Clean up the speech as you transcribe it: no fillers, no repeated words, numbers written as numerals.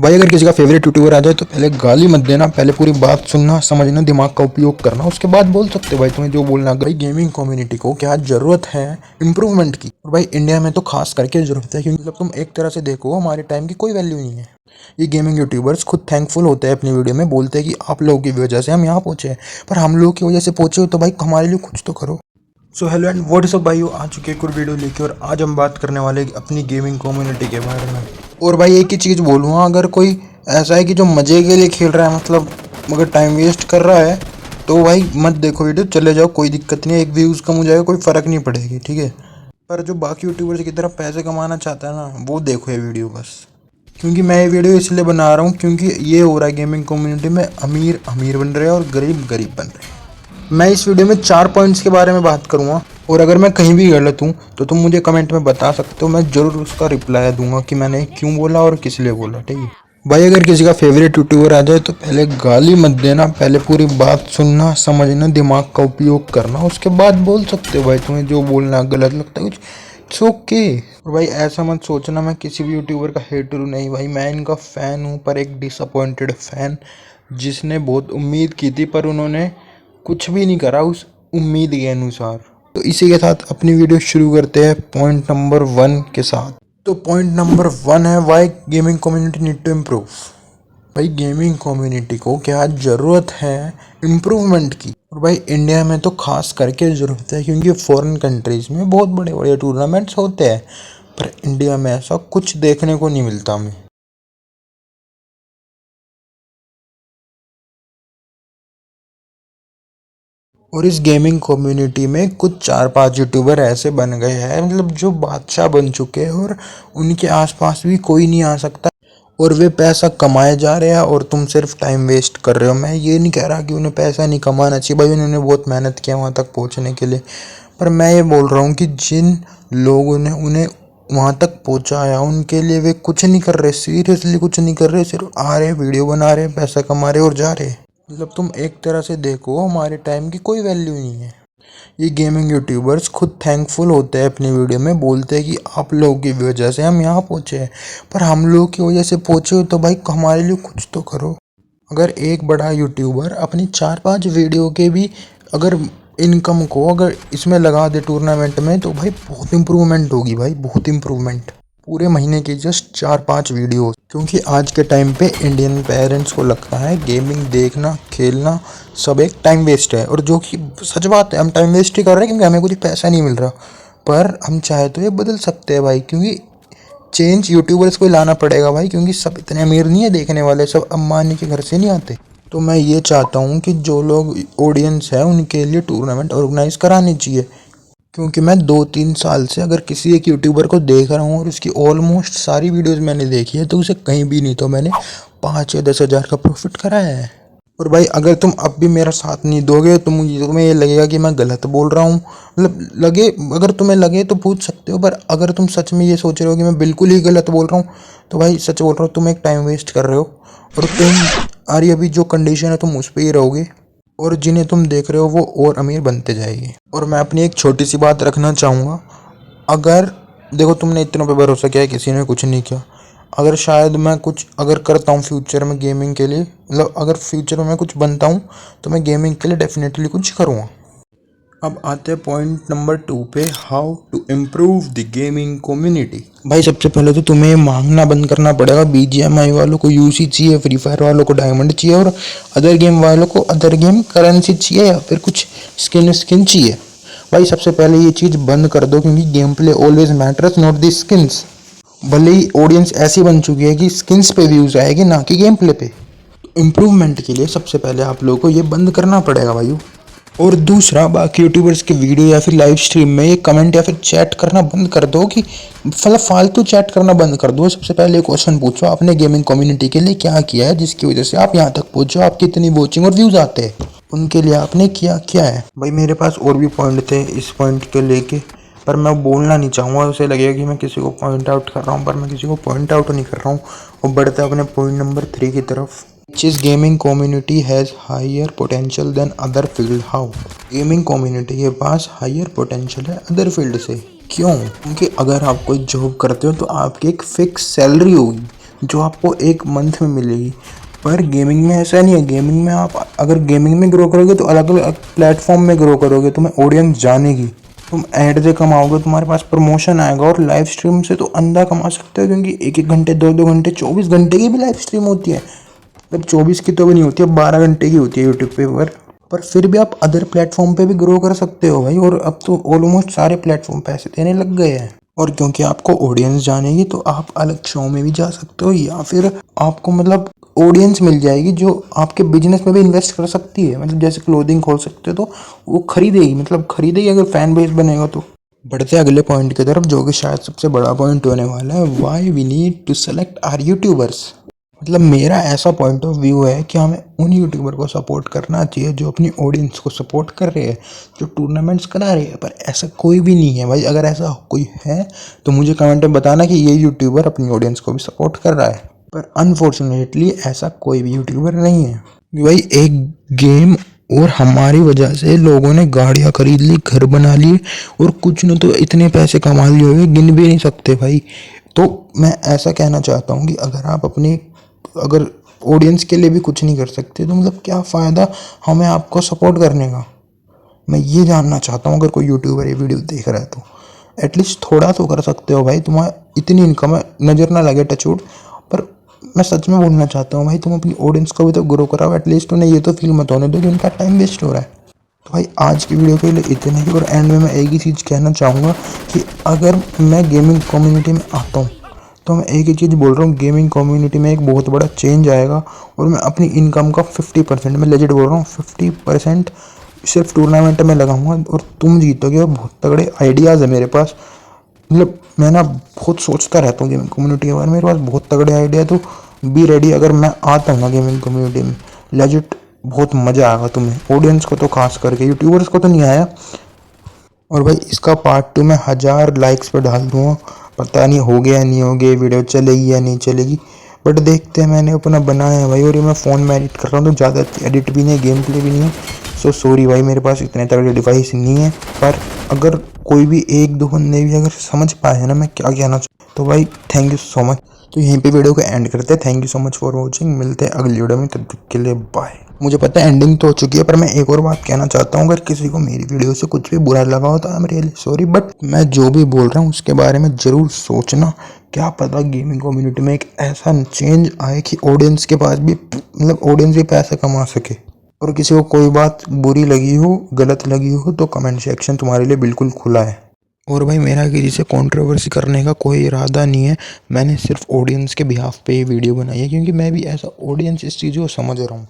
भाई अगर किसी का फेवरेट यूट्यूबर आ जाए तो पहले गाली मत देना, पहले पूरी बात सुनना, समझना, दिमाग का उपयोग करना, उसके बाद बोल सकते हो भाई तुम्हें जो बोलना। भाई गेमिंग कम्युनिटी को क्या जरूरत है इम्प्रूवमेंट की, और भाई इंडिया में तो खास करके जरूरत है, क्योंकि जब तुम एक तरह से देखो हमारे टाइम की कोई वैल्यू नहीं है। ये गेमिंग यूट्यूबर्स खुद थैंकफुल होते हैं अपनी वीडियो में, बोलते हैं कि आप लोगों की वजह से हम यहाँ पहुंचे हैं, पर हम लोगों की वजह से पहुंचे हो तो भाई हमारे लिए कुछ तो करो। So hello and what's up भाइयों, आ चुके एक और वीडियो लेके, और आज हम बात करने वाले अपनी गेमिंग कम्युनिटी के बारे में। और भाई एक ही चीज़ बोलूँगा, अगर कोई ऐसा है कि जो मज़े के लिए खेल रहा है, मतलब अगर टाइम वेस्ट कर रहा है, तो भाई मत देखो वीडियो, चले जाओ, कोई दिक्कत नहीं है। एक व्यूज़ कम हो जाएगा, कोई फ़र्क नहीं पड़ेगी, ठीक है। पर जो बाकी यूट्यूबर्स की तरह पैसे कमाना चाहता है ना, वो देखो ये वीडियो बस। क्योंकि मैं ये वीडियो इसलिए बना रहा हूँ क्योंकि ये हो रहा है गेमिंग कम्युनिटी में, अमीर अमीर बन रहे हैं और गरीब गरीब बन रहे हैं। मैं इस वीडियो में 4 पॉइंट्स के बारे में बात करूंगा, और अगर मैं कहीं भी गलत हूँ तो तुम मुझे कमेंट में बता सकते हो, मैं ज़रूर उसका रिप्लाई दूंगा कि मैंने क्यों बोला और किस लिए बोला, ठीक है। भाई अगर किसी का फेवरेट यूट्यूबर आ जाए तो पहले गाली मत देना, पहले पूरी बात सुनना, समझना, दिमाग का उपयोग करना, उसके बाद बोल सकते हो भाई तुम्हें जो बोलना गलत लगता है कुछ, इट्स ओके। और भाई ऐसा मत सोचना मैं किसी भी यूट्यूबर का हेटर हूँ, नहीं भाई, मैं इनका फ़ैन हूँ, पर एक डिसअपॉइंटेड फ़ैन जिसने बहुत उम्मीद की थी पर उन्होंने कुछ भी नहीं करा उस उम्मीद के अनुसार। तो इसी के साथ अपनी वीडियो शुरू करते हैं पॉइंट नंबर 1 के साथ। तो पॉइंट नंबर 1 है why gaming community need to improve. भाई गेमिंग कम्युनिटी को क्या ज़रूरत है इम्प्रूवमेंट की, और भाई इंडिया में तो खास करके ज़रूरत है, क्योंकि फॉरेन कंट्रीज़ में बहुत बड़े बड़े टूर्नामेंट्स होते हैं, पर इंडिया में ऐसा कुछ देखने को नहीं मिलता हमें। और इस गेमिंग कम्युनिटी में कुछ 4-5 यूट्यूबर ऐसे बन गए हैं, मतलब जो बादशाह बन चुके हैं, और उनके आसपास भी कोई नहीं आ सकता, और वे पैसा कमाए जा रहे हैं और तुम सिर्फ टाइम वेस्ट कर रहे हो। मैं ये नहीं कह रहा कि उन्हें पैसा नहीं कमाना चाहिए, भाई उन्होंने बहुत मेहनत किया वहाँ तक पहुँचने के लिए, पर मैं ये बोल रहा हूँ कि जिन लोगों ने उन्हें वहाँ तक पहुँचाया उनके लिए वे कुछ नहीं कर रहे, सीरियसली कुछ नहीं कर रहे, सिर्फ आ रहे, वीडियो बना रहे, पैसा कमा रहे और जा रहे। मतलब तुम एक तरह से देखो हमारे टाइम की कोई वैल्यू नहीं है। ये गेमिंग यूट्यूबर्स खुद थैंकफुल होते हैं अपनी वीडियो में, बोलते हैं कि आप लोगों की वजह से हम यहाँ पहुँचे हैं, पर हम लोग की वजह से पहुँचे हो तो भाई हमारे लिए कुछ तो करो। अगर एक बड़ा यूट्यूबर अपनी 4-5 वीडियो के भी अगर इनकम को अगर इसमें लगा दे टूर्नामेंट में, तो भाई बहुत इम्प्रूवमेंट होगी, भाई बहुत इम्प्रूवमेंट। पूरे महीने की जस्ट 4-5 वीडियो, क्योंकि आज के टाइम पे इंडियन पेरेंट्स को लगता है गेमिंग देखना, खेलना सब एक टाइम वेस्ट है, और जो कि सच बात है, हम टाइम वेस्ट ही कर रहे हैं क्योंकि हमें कुछ पैसा नहीं मिल रहा। पर हम चाहे तो ये बदल सकते हैं भाई, क्योंकि चेंज यूट्यूबर्स को ही लाना पड़ेगा भाई, क्योंकि सब इतने अमीर नहीं है देखने वाले, सब अंबानी के घर से नहीं आते। तो मैं ये चाहता हूँ कि जो लोग ऑडियंस है उनके लिए टूर्नामेंट ऑर्गेनाइज करानी चाहिए, क्योंकि मैं 2-3 साल से अगर किसी एक यूट्यूबर को देख रहा हूँ और उसकी ऑलमोस्ट सारी वीडियोस मैंने देखी है, तो उसे कहीं भी नहीं तो मैंने 5 या 10 हज़ार का प्रॉफिट कराया है। और भाई अगर तुम अब भी मेरा साथ नहीं दोगे तो तुम्हें ये लगेगा कि मैं गलत बोल रहा हूँ, मतलब लगे, अगर तुम्हें लगे तो पूछ सकते हो, पर अगर तुम सच में ये सोच रहे हो कि मैं बिल्कुल ही गलत बोल रहा हूँ, तो भाई सच बोल रहा हूँ, तुम एक टाइम वेस्ट कर रहे हो, और तुम अरे अभी जो कंडीशन है तुम उस पर ही रहोगे, और जिन्हें तुम देख रहे हो वो और अमीर बनते जाएंगे। और मैं अपनी एक छोटी सी बात रखना चाहूँगा, अगर देखो तुमने इतनों पे भरोसा किया है, किसी ने कुछ नहीं किया, अगर शायद मैं कुछ अगर करता हूँ फ्यूचर में गेमिंग के लिए, मतलब अगर फ्यूचर में मैं कुछ बनता हूँ तो मैं गेमिंग के लिए डेफिनेटली कुछ करूँगा। अब आते हैं पॉइंट नंबर 2 पे, how to improve the gaming community. भाई सबसे पहले तो तुम्हें मांगना बंद करना पड़ेगा, बीजीएमआई वालों को यूसी चाहिए, फ्री फायर वालों को डायमंड चाहिए, और अदर गेम वालों को अदर गेम करेंसी चाहिए, या फिर कुछ स्किन चाहिए। भाई सबसे पहले ये चीज़ बंद कर दो, क्योंकि game play always matters, not the skins. भले ही ऑडियंस ऐसी बन चुकी है कि स्किन्स पे व्यूज़ आएगी, ना कि गेम प्ले पे। इम्प्रूवमेंट के लिए सबसे पहले आप लोगों को ये बंद करना पड़ेगा भाई। और दूसरा, बाकी यूट्यूबर्स के वीडियो या फिर लाइव स्ट्रीम में ये कमेंट या फिर चैट करना बंद कर दो, कि मतलब फालतू चैट करना बंद कर दो। सबसे पहले क्वेश्चन पूछो, आपने गेमिंग कम्युनिटी के लिए क्या किया है जिसकी वजह से आप यहाँ तक पहुँचो, आपकी इतनी वॉचिंग और व्यूज़ आते हैं, उनके लिए आपने किया क्या है। भाई मेरे पास और भी पॉइंट थे इस पॉइंट के लेके, पर मैं बोलना नहीं चाहूँगा, उसे लगेगा कि मैं किसी को पॉइंट आउट कर रहा हूँ, पर मैं किसी को पॉइंट आउट नहीं कर रहा हूँ। और बढ़ते अपने पॉइंट नंबर 3 की तरफ, which is gaming community has higher potential than other field। how gaming community के पास हायर पोटेंशियल है अदर फील्ड से, क्यों? क्योंकि अगर आप कोई जॉब करते हो तो आपकी एक फिक्स सैलरी होगी, जो आपको एक मंथ में मिलेगी। पर गेमिंग में ऐसा नहीं है। गेमिंग में आप अगर गेमिंग में ग्रो करोगे तो अलग अलग प्लेटफॉर्म में ग्रो करोगे, तुम्हें ऑडियंस जानेगी, तुम ऐड से कमाओगे, तुम्हारे पास प्रमोशन आएगा। और लाइव स्ट्रीम से तो अंधा कमा सकते हो, क्योंकि 1-1 घंटे 2-2 घंटे 24 घंटे की भी लाइव स्ट्रीम होती है। मतलब 24 की तो भी नहीं होती है, 12 घंटे की होती है यूट्यूब पे। पर फिर भी आप अदर प्लेटफॉर्म पे भी ग्रो कर सकते हो भाई। और अब तो ऑलमोस्ट सारे प्लेटफॉर्म पैसे देने लग गए हैं। और क्योंकि आपको ऑडियंस जानेगी तो आप अलग शो में भी जा सकते हो, या फिर आपको मतलब ऑडियंस मिल जाएगी जो आपके बिजनेस में भी इन्वेस्ट कर सकती है। मतलब जैसे क्लोथिंग खोल सकते हो तो वो खरीदेगी, मतलब खरीदेगी अगर फैन बेस बनेगा तो। बढ़ते अगले पॉइंट की तरफ, जो कि शायद सबसे बड़ा पॉइंट होने वाला है, why we need to select our YouTubers. मतलब मेरा ऐसा पॉइंट ऑफ व्यू है कि हमें उन यूट्यूबर को सपोर्ट करना चाहिए जो अपनी ऑडियंस को सपोर्ट कर रहे हैं, जो टूर्नामेंट्स करा रहे हैं। पर ऐसा कोई भी नहीं है भाई। अगर ऐसा कोई है तो मुझे कमेंट में बताना कि ये यूट्यूबर अपनी ऑडियंस को भी सपोर्ट कर रहा है। पर अनफॉर्चुनेटली ऐसा कोई भी यूट्यूबर नहीं है। भाई एक गेम और हमारी वजह से लोगों ने गाड़ियाँ खरीद ली, घर बना लिए, और कुछ ने तो इतने पैसे कमा लिए हुए गिन भी नहीं सकते भाई। तो मैं ऐसा कहना चाहता हूँ कि अगर ऑडियंस के लिए भी कुछ नहीं कर सकते तो मतलब क्या फ़ायदा हमें आपको सपोर्ट करने का। मैं ये जानना चाहता हूँ, अगर कोई यूट्यूबर ये वीडियो देख रहा है तो एटलीस्ट थोड़ा तो कर सकते हो भाई। तुम्हारा इतनी इनकम है, नज़र ना लगे टचवुड। पर मैं सच में बोलना चाहता हूँ भाई, तुम अपनी ऑडियंस को भी तो ग्रो कराओ। एटलीस्ट उन्हें ये तो फील मत होने दो कि उनका टाइम वेस्ट हो रहा है। तो भाई आज की वीडियो के लिए इतना ही। और एंड में मैं एक ही चीज़ कहना चाहूँगा कि अगर मैं गेमिंग कम्युनिटी में आता हूँ तो मैं एक ही चीज़ बोल रहा हूँ, गेमिंग कम्युनिटी में एक बहुत बड़ा चेंज आएगा। और मैं अपनी इनकम का 50%, मैं लेजिट बोल रहा हूँ 50% सिर्फ टूर्नामेंट में लगाऊंगा और तुम जीतोगे। और बहुत तगड़े आइडियाज़ है मेरे पास। मतलब मैं ना बहुत सोचता रहता हूँ गेमिंग कम्युनिटी के बारे में, मेरे पास बहुत तगड़े आइडिया। तो बी रेडी, अगर मैं आता हूँ ना गेमिंग कम्युनिटी में, लेजिट बहुत मज़ा आएगा तुम्हें। ऑडियंस को तो खास करके, यूट्यूबर्स को तो नहीं आया। और भाई इसका पार्ट 2 मैं 1000 लाइक्स पे डाल दूँगा। पता नहीं हो गया नहीं हो गया, वीडियो चलेगी या नहीं चलेगी, बट देखते हैं। मैंने अपना बनाया है भाई, और ये मैं फ़ोन में एडिट कर रहा हूँ तो ज़्यादा एडिट भी नहीं है, गेम प्ले भी नहीं है। सो सॉरी भाई, मेरे पास इतने तगड़े डिवाइस नहीं है। पर अगर कोई भी 1-2 बंदे भी अगर समझ पाए ना मैं क्या कहना चाहूँ, तो भाई थैंक यू सो मच। तो यहीं पे वीडियो को एंड करते हैं। Thank you so much for watching. मिलते हैं अगली वीडियो में, तब तक के लिए बाय। मुझे पता है एंडिंग तो हो चुकी है, पर मैं एक और बात कहना चाहता हूँ। अगर किसी को मेरी वीडियो से कुछ भी बुरा लगा हो तो I am really sorry, but मैं जो भी बोल रहा हूँ उसके बारे में ज़रूर सोचना। क्या पता गेमिंग कम्युनिटी में एक ऐसा चेंज आए कि ऑडियंस के पास भी, मतलब ऑडियंस भी पैसे कमा सके। और किसी को कोई बात बुरी लगी हो, गलत लगी हो, तो कमेंट सेक्शन तुम्हारे लिए बिल्कुल खुला है। और भाई मेरा किसी से कंट्रोवर्सी करने का कोई इरादा नहीं है। मैंने सिर्फ ऑडियंस के बिहाफ पे ये वीडियो बनाई है, क्योंकि मैं भी एज अ ऑडियंस इस चीज़ को समझ रहा हूँ।